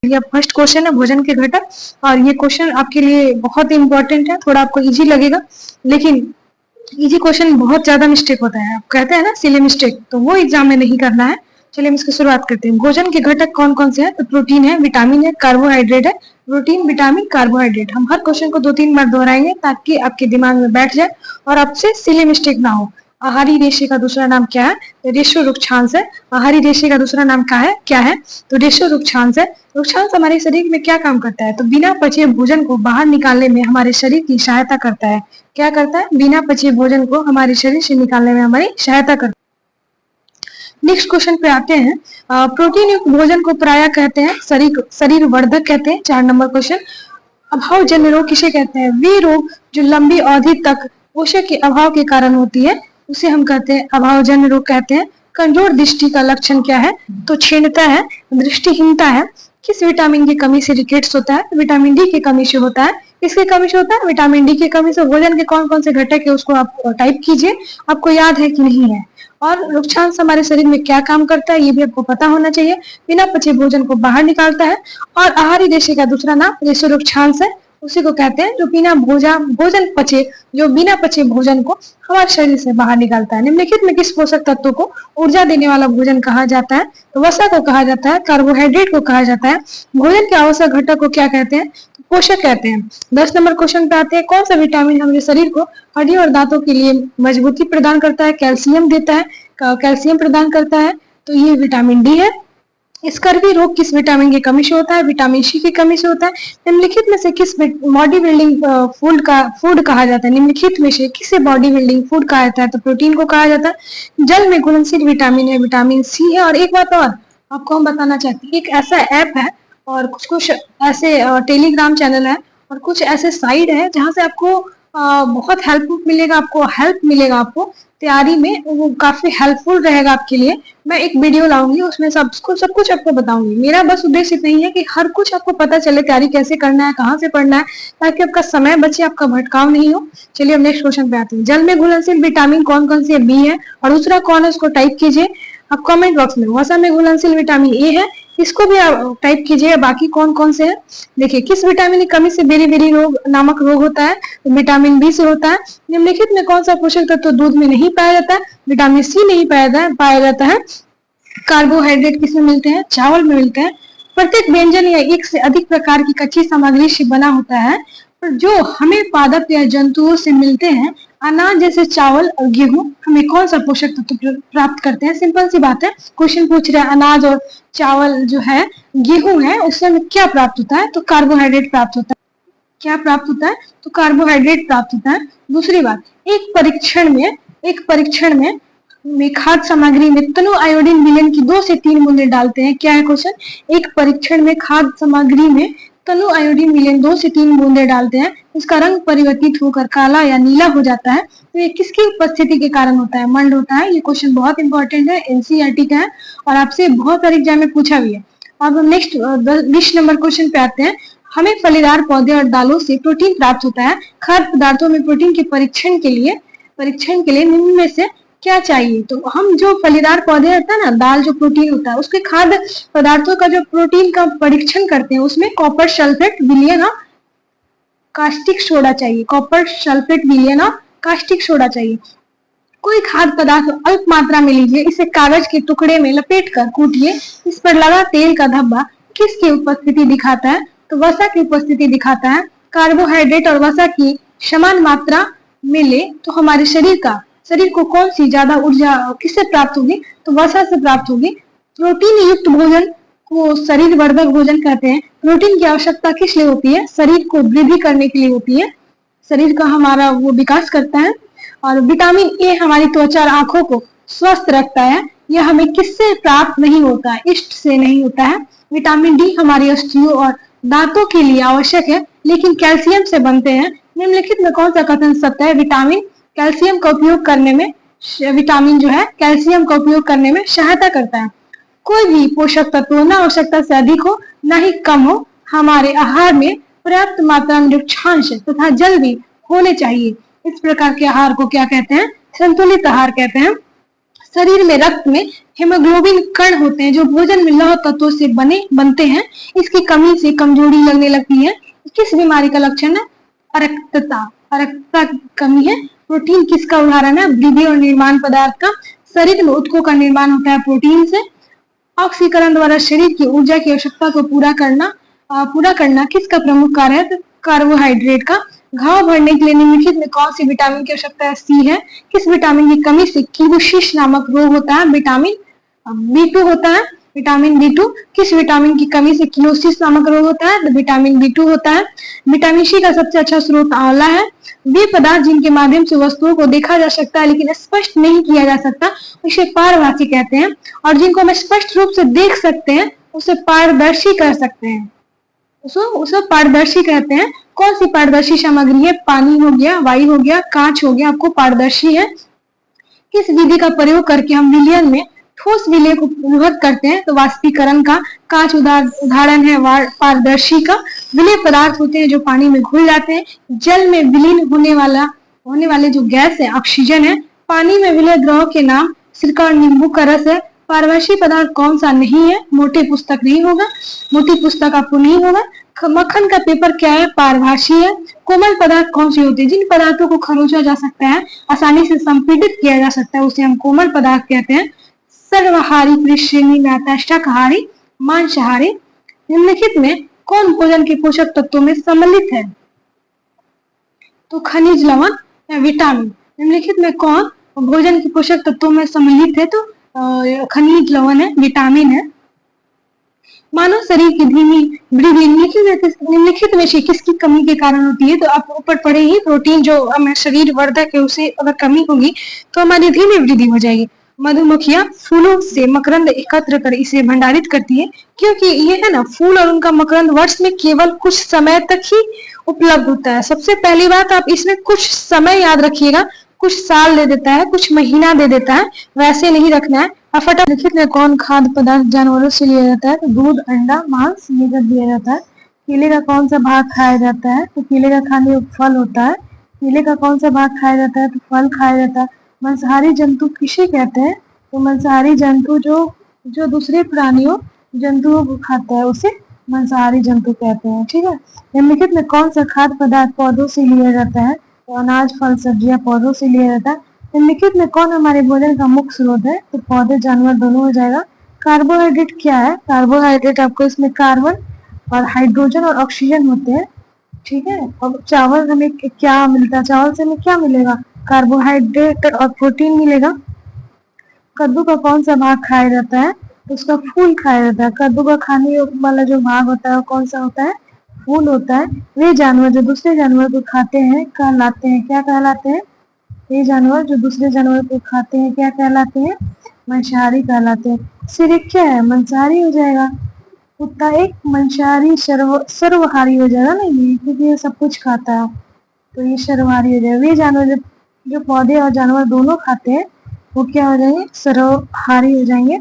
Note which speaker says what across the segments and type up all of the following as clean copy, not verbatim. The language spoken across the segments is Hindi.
Speaker 1: ये फर्स्ट क्वेश्चन है भोजन के घटक, और ये क्वेश्चन आपके लिए बहुत इंपॉर्टेंट है। थोड़ा आपको इजी लगेगा, लेकिन इजी क्वेश्चन बहुत ज्यादा मिस्टेक होता है। आप कहते हैं ना सिली मिस्टेक, तो वो एग्जाम में नहीं करना है। चलिए हम इसकी शुरुआत करते हैं। भोजन के घटक कौन कौन से हैं? तो प्रोटीन है, विटामिन है, कार्बोहाइड्रेट है। Protein, vitamin, carbohydrate. हम हर क्वेश्चन को 2-3 बार दोहराएंगे ताकि आपके दिमाग में बैठ जाए और आपसे सिली मिस्टेक ना हो। आहारी रेशे का दूसरा नाम क्या है? तो रेशो रुक्षांश है। आहारी रेशे का दूसरा नाम क्या है? तो रेशो रुक्षांश है। रुक्षांश हमारे शरीर में क्या काम करता है? तो बिना पचे भोजन को बाहर निकालने में हमारे शरीर की सहायता करता है। क्या करता है? बिना पचे भोजन को हमारे शरीर से निकालने में हमारी सहायता करता है। नेक्स्ट क्वेश्चन पे आते हैं। प्रोटीन युक्त भोजन को प्रायः कहते हैं शरीर वर्धक कहते हैं। 4 नंबर क्वेश्चन। अभावजन्य रोग किसे कहते हैं? वे रोग जो लंबी अवधि तक पोषक के अभाव के कारण होती है उसे हम कहते हैं अभावजन्य रोग कहते हैं। कमजोर दृष्टि का लक्षण क्या है? तो क्षीणता है, दृष्टिहीनता है। किस विटामिन की कमी से रिकेट्स होता है? विटामिन डी की कमी से होता है। किसकी कमी से होता है? विटामिन डी की कमी से। भोजन के कौन कौन से घटक है उसको आप टाइप कीजिए, आपको याद है कि नहीं है। और रुक्षांश हमारे शरीर में क्या काम करता है ये भी आपको पता होना चाहिए। बिना पचे भोजन को बाहर निकालता है। और आहारी रेशे का दूसरा नाम रेशो रुक्षांश है, उसी को कहते हैं जो बिना पचे भोजन को हमारे शरीर से बाहर निकालता है। निम्नलिखित में किस पोषक तत्व को ऊर्जा देने वाला भोजन कहा जाता है? तो वसा को कहा जाता है, कार्बोहाइड्रेट को कहा जाता है। भोजन के आवश्यक घटक को क्या कहते हैं? तो पोषक कहते हैं। 10 नंबर क्वेश्चन पे आते हैं। कौन सा विटामिन हमारे शरीर को हड्डियों और दांतों के लिए मजबूती प्रदान करता है, कैल्शियम देता है, कैल्शियम प्रदान करता है? तो ये विटामिन डी है। स्कर्वी रोग किस विटामिन की कमी से होता है? विटामिन सी की कमी से होता है। निम्नलिखित में से किस बॉडी बिल्डिंग फूड कहा जाता है? निम्नलिखित में से किसे बॉडी बिल्डिंग फूड कहा जाता है? तो प्रोटीन को कहा जाता है। जल में घुलनशील विटामिन है, विटामिन सी है। और एक बात और आपको हम बताना चाहते हैं, एक ऐसा ऐप है और कुछ ऐसे टेलीग्राम चैनल है और कुछ ऐसे साइट है जहाँ से आपको बहुत हेल्प मिलेगा आपको तैयारी में। वो काफी हेल्पफुल रहेगा आपके लिए। मैं एक वीडियो लाऊंगी, उसमें सब कुछ आपको बताऊंगी। मेरा बस उद्देश्य इतना ही है कि हर कुछ आपको पता चले, तैयारी कैसे करना है, कहाँ से पढ़ना है, ताकि आपका समय बचे, आपका भटकाव नहीं हो। चलिए अब नेक्स्ट क्वेश्चन पे आते हैं। जल में घुलनशील विटामिन कौन कौन से? बी है। और दूसरा कौन है उसको टाइप कीजिए आप कमेंट बॉक्स में। वसा में घुलनशील विटामिन ए है, इसको भी आप टाइप कीजिए। बाकी कौन कौन से हैं देखिए। किस विटामिन की कमी से बेरी रोग नामक रोग होता है? तो विटामिन बी से होता है। निम्नलिखित में कौन सा पोषक तत्व दूध में नहीं पाया जाता है? विटामिन सी नहीं पाया जाता है। कार्बोहाइड्रेट किसमें मिलते हैं? चावल में मिलते हैं। प्रत्येक व्यंजन या एक से अधिक प्रकार की कच्ची सामग्री से बना होता है, पर जो हमें पादप या जंतुओं से मिलते हैं, अनाज जैसे चावल और गेहूं, हमें कौन सा पोषक तत्व प्राप्त करते हैं? सिंपल सी बात है, क्वेश्चन पूछ रहा है अनाज और चावल जो है, गेहूं है, उससे हमें क्या प्राप्त होता है? तो कार्बोहाइड्रेट प्राप्त होता है। क्या प्राप्त होता है? तो कार्बोहाइड्रेट प्राप्त होता है। दूसरी बात, एक परीक्षण में खाद्य सामग्री में तनु आयोडीन विलयन की 2 से 3 बूंदे डालते हैं। क्या है क्वेश्चन? एक परीक्षण में खाद्य सामग्री में तनु आयोडीन विलयन 2 से 3 बूंदे डालते हैं, इसका रंग परिवर्तित होकर काला या नीला हो जाता है। तो ये किसकी उपस्थिति के कारण होता है? मंड होता है। ये क्वेश्चन बहुत इंपॉर्टेंट है, एनसीईआरटी का है और आपसे बहुत सारे एग्जाम में पूछा भी है। अब हम नेक्स्ट 20 नंबर क्वेश्चन पे आते हैं। हमें फलीदार पौधे और दालों से प्रोटीन प्राप्त होता है। खाद्य पदार्थों में प्रोटीन के परीक्षण के लिए निम्न में से क्या चाहिए? तो हम जो फलीदार पौधे होता है ना, दाल जो प्रोटीन होता है, उसके खाद्य पदार्थों का जो प्रोटीन का परीक्षण करते हैं उसमें कॉपर सल्फेट विलयन और कास्टिक सोडा चाहिए। कॉपर सल्फेट विलयन और कास्टिक सोडा चाहिए। कोई खाद्य पदार्थ अल्प मात्रा में लीजिए, इसे कागज के टुकड़े में लपेट कर कूटिए, इस पर लगा तेल का धब्बा किसकी उपस्थिति दिखाता है? तो वसा की उपस्थिति दिखाता है। कार्बोहाइड्रेट और वसा की समान मात्रा मिले तो हमारे शरीर को कौन सी ज्यादा ऊर्जा किससे प्राप्त होगी? तो वसा से प्राप्त होगी। प्रोटीन युक्त भोजन को शरीर वर्धक भोजन कहते हैं। प्रोटीन की आवश्यकता किस लिए होती है? शरीर को वृद्धि करने के लिए होती है, शरीर का हमारा वो विकास करता है। और विटामिन ए हमारी त्वचा और आंखों को स्वस्थ रखता है। यह हमें किससे प्राप्त नहीं होता है? इष्ट से नहीं होता है। विटामिन डी हमारी अस्थियों और दांतों के लिए आवश्यक है, लेकिन कैल्शियम से बनते हैं। निम्नलिखित में कौन सा कथन सत्य है? विटामिन विटामिन जो है कैल्शियम का उपयोग करने में सहायता करता है। कोई भी पोषक तत्व ना आवश्यकता से अधिक हो ना ही कम हो। हमारे आहार में पर्याप्त मात्रा में रुक्षांश तथा जल भी होने चाहिए। इस प्रकार के आहार को क्या कहते हैं? संतुलित आहार कहते हैं। शरीर में रक्त में हेमोग्लोबिन कण होते हैं जो भोजन में लौह तत्वों से बनते हैं। इसकी कमी से कमजोरी लगने लगती है। किस बीमारी का लक्षण है? अरक्तता। अरक्तता की कमी है। प्रोटीन किसका उदाहरण है? वृद्धि और निर्माण पदार्थ का। शरीर में ऊतकों का निर्माण होता है प्रोटीन से। ऑक्सीकरण द्वारा शरीर की ऊर्जा की आवश्यकता को पूरा करना किसका प्रमुख कार्य है? कार्बोहाइड्रेट का। घाव भरने के लिए निम्नलिखित में कौन सी विटामिन की आवश्यकता है? सी है। किस विटामिन की कमी से किबुशिश नामक रोग होता है? विटामिन B2 होता है। Vitamin B2। किस विटामिन की कमी से किनोसिस नामक रोग होता है? तो विटामिन B2 होता है। विटामिन सी का सबसे अच्छा स्रोत आंवला है। वे पदार्थ जिनके माध्यम से वस्तुओं को देखा जा सकता है लेकिन स्पष्ट नहीं किया जा सकता उसे पारभासी कहते हैं, और जिनको हम स्पष्ट रूप से देख सकते हैं उसे पारदर्शी कर सकते हैं, उसे पारदर्शी कहते हैं। कौन सी पारदर्शी सामग्री है? पानी हो गया, वायु हो गया, कांच हो गया, आपको पारदर्शी है। किस विधि का प्रयोग करके हम विलयन में ठोस विलय को विभक्त करते हैं? तो वाष्पीकरण का। कांच उदाहरण है पारदर्शी का। विलय पदार्थ होते हैं जो पानी में घुल जाते हैं। जल में विलीन होने वाले जो गैस है ऑक्सीजन है। पानी में विलय द्रव के नाम सिरका और नींबू का रस है। पारभासी पदार्थ कौन सा नहीं है? मोटे पुस्तक नहीं होगा, मोटी पुस्तक आपको नहीं होगा। मक्खन का पेपर क्या है? पारभासी है। कोमल पदार्थ कौन सी होती है? जिन पदार्थों को खरोचा जा सकता है, आसानी से संपीड़ित किया जा सकता है, उसे हम कोमल पदार्थ कहते हैं। सर्वहारी श्रेणी में आता है शाकाहारी, मांसाहारी। निम्नलिखित में कौन भोजन के पोषक तत्वों में सम्मिलित है? तो खनिज, लवण या विटामिन। निम्नलिखित में कौन भोजन के पोषक तत्वों में सम्मिलित है? तो खनिज, लवण है, विटामिन है। मानव शरीर की धीमी वृद्धि निम्नलिखित में से किसकी कमी के कारण होती है? तो आप ऊपर पढ़े ही, प्रोटीन जो हमें शरीर वर्धक है उसे अगर कमी होगी तो हमारी धीमी वृद्धि हो जाएगी। मधुमक्खियां फूलों से मकरंद एकत्र कर इसे भंडारित करती है, क्योंकि ये है ना, फूल और उनका मकरंद वर्ष में केवल कुछ समय तक ही उपलब्ध होता है। सबसे पहली बात, आप इसमें कुछ समय याद रखिएगा, कुछ साल दे देता है, कुछ महीना दे देता है, वैसे नहीं रखना है। फटाफट लिखित में कौन खाद्य पदार्थ जानवरों से लिया जाता है? तो दूध, अंडा, मांस ये सब दिया जाता है। केले का कौन सा भाग खाया जाता है? तो केले का खाने योग्य फल होता है। केले का कौन सा भाग खाया जाता है? तो फल खाया जाता है। मांसाहारी जंतु किसे कहते हैं? तो मांसाहारी जंतु जो दूसरे जंतुओं को खाता है उसे मांसाहारी जंतु कहते हैं। ठीक है। निम्नलिखित में कौन सा खाद्य पदार्थ पौधों से लिया जाता है? तो अनाज, फल, सब्जियां पौधों से लिया जाता है। निम्नलिखित में कौन हमारे भोजन का मुख्य स्रोत है? तो पौधे, जानवर दोनों हो जाएगा। कार्बोहाइड्रेट क्या है? कार्बोहाइड्रेट आपको इसमें कार्बन और हाइड्रोजन और ऑक्सीजन होते हैं। ठीक है। अब चावल हमें क्या मिलता है? चावल से हमें क्या मिलेगा? कार्बोहाइड्रेट और प्रोटीन मिलेगा। कद्दू का कौन सा भाग खाया जाता है? तो उसका फूल खाया जाता है। कद्दू का खाने वाला जो भाग होता है वो कौन सा होता है? फूल होता है। वे जानवर जो दूसरे जानवर को खाते हैं कहलाते हैं, क्या कहलाते हैं? ये जानवर जो दूसरे जानवर को खाते हैं क्या कहलाते हैं? मांसाहारी कहलाते हैं। सिर क्या है? मांसाहारी हो जाएगा। कुत्ता एक मांसाहारी सर्वहारी हो जाएगा ना, ये क्योंकि ये सब कुछ खाता है तो ये सर्वहारी हो जाएगा। वे जानवर जो पौधे और जानवर दोनों खाते हैं वो क्या हो जाएंगे? सर्वहारी हो जाएंगे।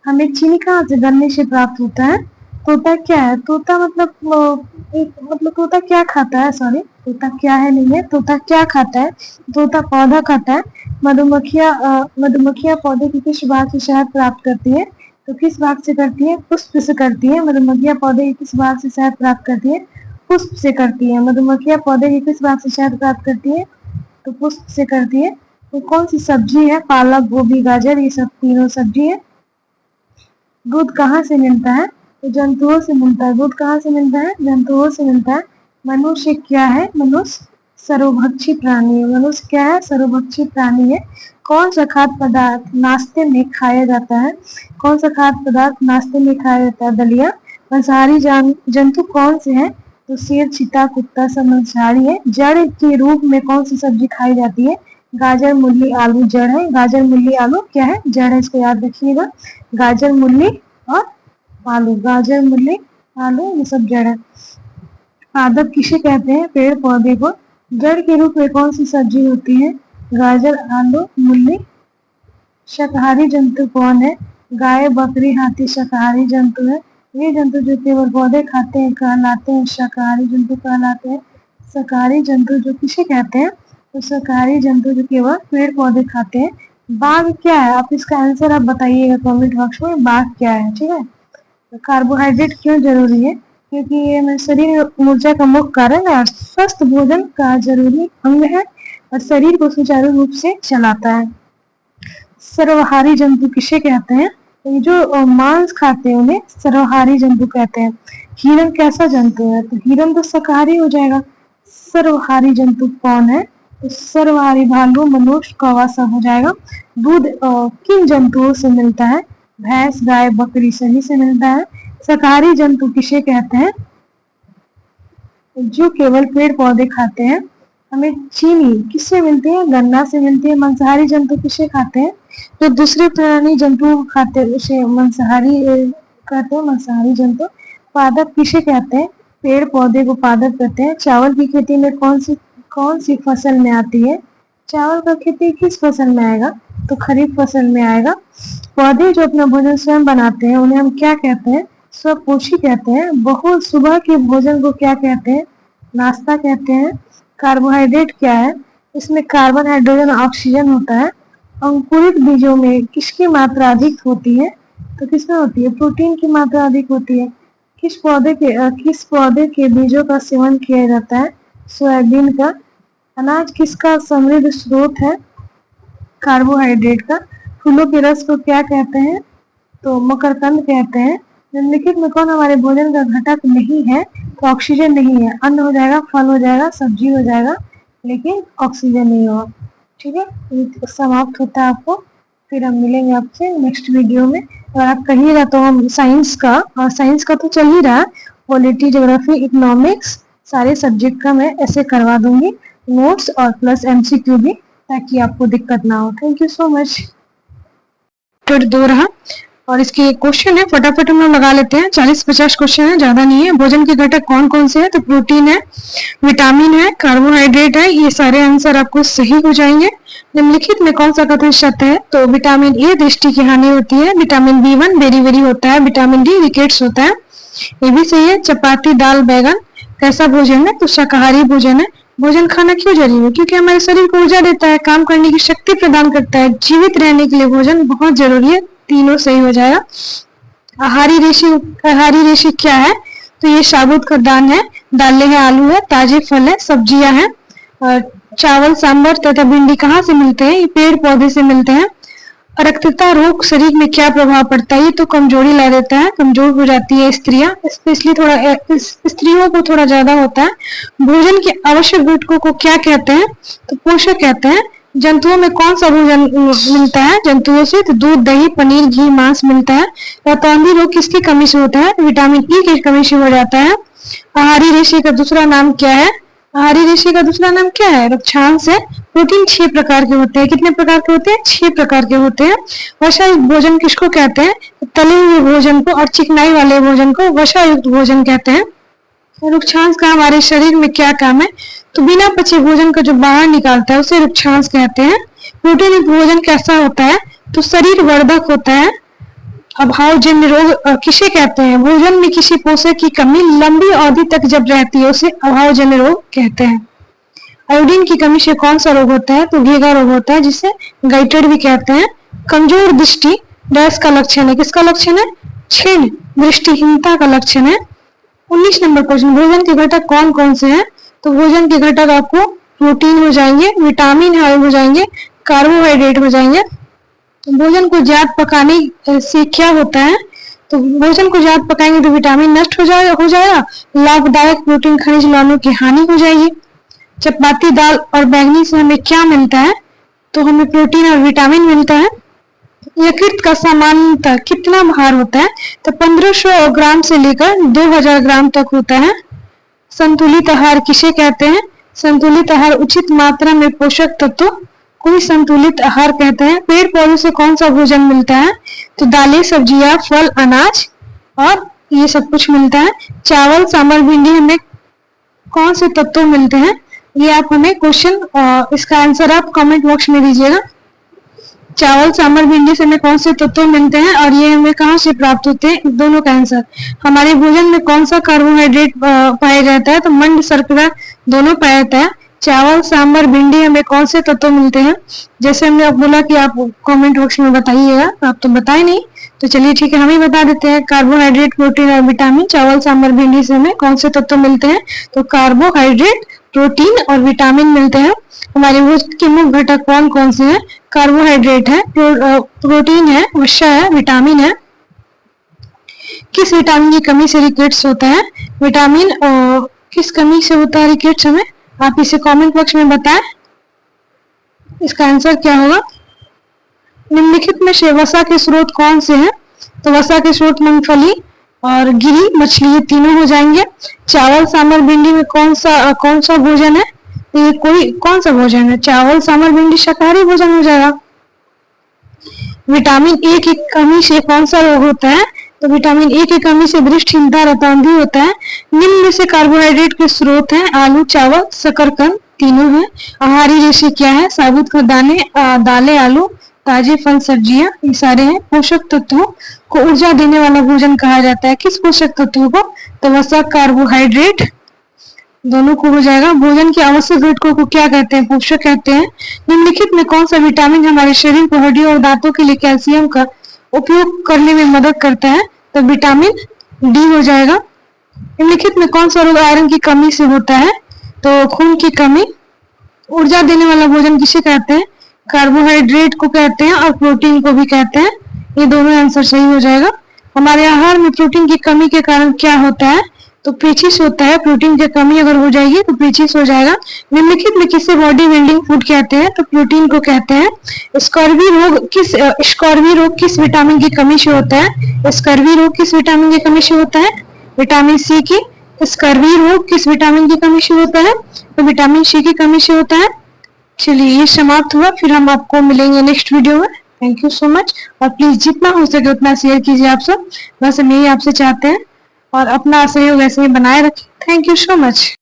Speaker 1: हमें चीनी कहाँ से? गन्ने से प्राप्त होता है। तोता क्या है? तोता मतलब तोता क्या खाता है? सॉरी, तोता क्या है नहीं है, तोता क्या खाता है? तोता पौधा खाता है। मधुमक्खियां पौधे के किस भाग से शहद प्राप्त करती है? तो किस भाग से करती है? पुष्प से करती है। मधुमक्खियां पौधे के किस भाग से शहद प्राप्त करती है? पुष्प से करती है। मधुमक्खियां पौधे के किस भाग से शहद प्राप्त करती है? तो पुष्प से करती है। तो कौन सी सब्जी है? पालक, गोभी, गाजर, ये सब तीनों सब्जी है। दूध कहाँ से मिलता है? तो जंतुओं से मिलता है। दूध कहाँ से मिलता है? जंतुओं से मिलता है। मनुष्य क्या है? मनुष्य सर्वभक्षी प्राणी है। मनुष्य क्या है? सर्वभक्षी प्राणी है। कौन सा खाद्य पदार्थ नाश्ते में खाया जाता है? कौन सा खाद्य पदार्थ नाश्ते में खाया जाता है? दलिया। मांसाहारी जंतु कौन से हैं? तो शेर, चीता, कुत्ता सब मांसाहारी है। जड़ के रूप में कौन सी सब्जी खाई जाती है? गाजर, मूली, आलू जड़ है। गाजर, मूली, आलू क्या है? जड़ है, इसको याद रखिएगा। गाजर, मूली और आलू, गाजर, मूली, आलू ये सब जड़ है। पादप किसे कहते हैं? पेड़ पौधे को। जड़ के रूप में कौन सी सब्जी होती है? गाजर, आलू, मूली। शाकाहारी जंतु कौन है? गाय, बकरी, हाथी शाकाहारी जंतु है। ये जंतु जो केवल पौधे खाते हैं कहलाते हैं शाकाहारी जंतु कहलाते हैं। शाकाहारी जंतु जो किसे कहते हैं? तो शाकाहारी जंतु जो केवल पेड़ पौधे खाते हैं बाघ क्या है, आप इसका आंसर आप बताइएगा कमेंट बॉक्स में, बाघ क्या है। ठीक है, तो कार्बोहाइड्रेट क्यों जरूरी है, क्योंकि ये हमारे शरीर ऊर्जा का मुख्य कारण है और स्वस्थ भोजन का जरूरी अंग है और शरीर को सुचारू रूप से चलाता है। सर्वहारी जंतु किसे कहते हैं, तो जो मांस खाते हैं उन्हें सर्वहारी जंतु कहते हैं। हिरण कैसा जंतु है, तो हिरण तो शाकाहारी हो जाएगा। सर्वहारी जंतु कौन है, तो सर्वहारी भालू, मनुष्य, कौवा सब हो जाएगा। दूध किन जंतुओं से मिलता है, भैंस, गाय, बकरी सभी से मिलता है। शाकाहारी जंतु किसे कहते हैं, जो केवल पेड़ पौधे खाते हैं। हमें चीनी किससे मिलती है, गन्ना से मिलती है। मांसाहारी जंतु किसे खाते हैं, जो दूसरे प्राणी जंतु खाते हैं उसे मांसाहारी कहते हैं, मांसाहारी जंतु। पादप किसे कहते हैं, पेड़ पौधे को पादप कहते हैं। चावल की खेती में कौन सी फसल में आती है, चावल का खेती किस फसल में आएगा, तो खरीफ फसल में आएगा। पौधे जो अपना भोजन स्वयं बनाते हैं उन्हें हम क्या कहते हैं, स्वपोषी कहते हैं। बहुत सुबह के भोजन को क्या कहते हैं, नाश्ता कहते हैं। कार्बोहाइड्रेट क्या है, इसमें कार्बन, हाइड्रोजन, ऑक्सीजन होता है। अंकुरित बीजों में किसकी मात्रा अधिक होती है, तो किसमें होती है, प्रोटीन की मात्रा अधिक होती है। किस पौधे के बीजों का सेवन किया जाता है, सोयाबीन का। अनाज किसका समृद्ध स्रोत है, कार्बोहाइड्रेट का। फूलों के रस को क्या कहते हैं, तो मकरकंद कहते हैं। निम्नलिखित में कौन हमारे भोजन का घटक नहीं है, तो ऑक्सीजन नहीं है। अन्न हो जाएगा, फल हो जाएगा, सब्जी हो जाएगा, लेकिन ऑक्सीजन नहीं होगा। ठीक है, ये समाप्त होता है आपको, फिर हम मिलेंगे आपसे नेक्स्ट वीडियो में। और आप कहिएगा तो हम साइंस का तो चल ही रहा है, पॉलिटी, ज्योग्राफी, इकोनॉमिक्स सारे सब्जेक्ट का मैं ऐसे करवा दूंगी नोट्स और प्लस एमसीक्यू भी, ताकि आपको दिक्कत ना हो। Thank you so much. दो रहा और इसके क्वेश्चन है, फटाफट हम लोग लगा लेते हैं। 40-50 क्वेश्चन है, ज्यादा नहीं है। भोजन के घटक कौन कौन से हैं, तो प्रोटीन है, विटामिन है, कार्बोहाइड्रेट है। ये सारे आंसर आपको सही हो जाएंगे। निम्नलिखित में कौन सा कथन सत्य है, तो विटामिन ए दृष्टि की हानि होती है, विटामिन B1 बेरी बेरी होता है, विटामिन डी रिकेट्स होता है, ये भी सही है। चपाती, दाल, बैगन कैसा भोजन है, तो शाकाहारी भोजन है। भोजन खाना क्यों जरूरी है, क्योंकि हमारे शरीर को ऊर्जा देता है, काम करने की शक्ति प्रदान करता है। जीवित रहने के लिए भोजन बहुत जरूरी है। तीनों सही हो जाएगा। आहारी रेशे क्या है, तो ये साबुत खाद्यान्न है, दालें है, आलू है, ताजे फल है, सब्जियां हैं। और चावल, सांभर तथा भिंडी कहाँ से मिलते हैं, ये पेड़ पौधे से मिलते हैं। रक्तता रोग शरीर में क्या प्रभाव पड़ता है, ये तो कमजोरी ला देता है, कमजोर हो जाती है स्त्रियां, स्पेशली थोड़ा स्त्रियों को थोड़ा ज्यादा होता है। भोजन के आवश्यक घटकों को क्या कहते हैं, तो पोषक कहते हैं। जंतुओं में कौन सा भोजन मिलता है, जंतुओं से तो दूध, दही, पनीर, घी, मांस मिलता है। रतौंधी रोग किसकी कमी से होता है, विटामिन ई की कमी से हो जाता है। आहारी रेशे का दूसरा नाम क्या है, आहारी रेशे का दूसरा नाम क्या है, रक्षांश है। प्रोटीन 6 प्रकार के होते हैं, कितने प्रकार के होते हैं, 6 प्रकार के होते हैं। वसायुक्त भोजन किसको कहते हैं, तले हुए भोजन को, और चिकनाई वाले भोजन को वसायुक्त भोजन कहते हैं। रुक्षांश का हमारे शरीर में क्या काम है, तो बिना पचे भोजन का जो बाहर निकालता है उसे रुक्षांश कहते हैं। प्रोटीन युक्त भोजन कैसा होता है, तो शरीर वर्धक होता है। अभावजन्य रोग किसे कहते हैं, भोजन में किसी पोषक की कमी लंबी अवधि तक जब रहती है उसे अभावजन्य रोग कहते हैं। आयोडीन की कमी से कौन सा रोग होता है, तो घेगा रोग होता है, जिसे गाइटेड भी कहते हैं। कमजोर दृष्टि डैश का लक्षण है, किसका लक्षण है, क्षीण दृष्टिहीनता का लक्षण है। 19 नंबर क्वेश्चन, भोजन के घटक कौन कौन से हैं, तो भोजन के घटक आपको प्रोटीन हो जाएंगे, विटामिन हो जाएंगे, कार्बोहाइड्रेट हो जाएंगे। भोजन को ज्यादा पकाने से क्या होता है, तो भोजन को ज्यादा पकाएंगे तो विटामिन नष्ट हो जाएगा, लाभदायक प्रोटीन खनिज लवणों की हानि हो जाएगी। चपाती, दाल और बैंगनी से हमें क्या मिलता है, तो हमें प्रोटीन और विटामिन मिलता है। यकृत का सामान्यतः कितना भार होता है, तो 1500 ग्राम से लेकर 2000 ग्राम तक होता है। संतुलित आहार किसे कहते हैं, संतुलित आहार उचित मात्रा में पोषक तत्व कोई संतुलित आहार कहते हैं। पेड़ पौधों से कौन सा भोजन मिलता है, तो दालें, सब्जियां, फल, अनाज और ये सब कुछ मिलता है। चावल, सांभर, भिंडी हमें कौन से तत्व मिलते हैं, ये आप हमें क्वेश्चन इसका आंसर आप कमेंट बॉक्स में दीजिएगा। चावल, सांभर, भिंडी से हमें कौन से तत्व मिलते हैं और ये हमें कहाँ से प्राप्त होते हैं, दोनों का आंसर। हमारे भोजन में कौन सा कार्बोहाइड्रेट पाया जाता है, तो मंड, शर्करा दोनों पाया जाता है। चावल, सांभर, भिंडी हमें कौन से तत्व मिलते हैं? जैसे हमने अब बोला कि आप कमेंट बॉक्स में बताइएगा, तो आप तो बताए नहीं, तो चलिए ठीक है, हम ही बता देते हैं। कार्बोहाइड्रेट, प्रोटीन और विटामिन, चावल, सांभर, भिंडी से हमें कौन से तत्व मिलते हैं? तो कार्बोहाइड्रेट, प्रोटीन और विटामिन मिलते हैं। हमारे भोजन के मुख्य घटक कौन कौन से हैं? कार्बोहाइड्रेट है, प्रोटीन है, वसा है, विटामिन है। किस विटामिन की कमी से रिकेट्स होता है? विटामिन किस कमी से होता है रिकेट्स? हमें आप इसे कमेंट बॉक्स में बताएं। इसका आंसर क्या होगा? निम्नलिखित में से वसा के स्रोत कौन से हैं? तो वसा के स्रोत मूंगफली और गिरी मछली, ये तीनों हो जाएंगे। चावल, सांभर, भिंडी में कौन सा भोजन है? ये कौन सा भोजन है? चावल, सांभर, भिंडी शाकाहारी भोजन हो जाएगा। विटामिन ए की कमी से कौन सा रोग होता है? तो विटामिन ए की कमी से दृष्टिहीनता, रतौंधी होता है। निम्न में से कार्बोहाइड्रेट के स्रोत हैं आलू, चावल, शकरकंद, तीनों हैं। आहारी रेशे क्या है? साबुत दाने, दालें, आलू, ताजे फल, सब्जियां, ये सारे हैं। पोषक तत्वों को ऊर्जा देने वाला भोजन कहा जाता है। किस पोषक तत्वों को? तो वसा, कार्बोहाइड्रेट, दोनों को हो जाएगा। भोजन के आवश्यक घटकों को क्या कहते हैं? पोषक कहते हैं। निम्नलिखित में कौन सा विटामिन हमारे शरीर को हड्डियों और दांतों के लिए कैल्शियम का उपयोग करने में मदद करता है? तो विटामिन डी हो जाएगा। निम्नलिखित में कौन सा रोग आयरन की कमी से होता है? तो खून की कमी। ऊर्जा देने वाला भोजन किसे कहते हैं? कार्बोहाइड्रेट को कहते हैं और प्रोटीन को भी कहते हैं। ये दोनों आंसर सही हो जाएगा। हमारे आहार में प्रोटीन की कमी के कारण क्या होता है? तो पेचिश होता है। प्रोटीन की कमी अगर हो जाएगी तो पेचिश हो जाएगा। निम्नलिखित में किसे बॉडी बिल्डिंग फूड कहते हैं? तो प्रोटीन को कहते हैं। स्कर्वी रोग किस विटामिन की कमी से होता है? स्कर्वी रोग किस विटामिन की कमी से होता है? विटामिन सी की। स्कर्वी रोग किस विटामिन की कमी से होता है? तो विटामिन सी की कमी से होता है। चलिए, ये समाप्त हुआ, फिर हम आपको मिलेंगे नेक्स्ट वीडियो में। थैंक यू सो मच, और प्लीज जितना हो सके उतना शेयर कीजिए आप सब, बस हम यही आपसे चाहते हैं, और अपना सहयोग ऐसे ही बनाए रखें। Thank you so much.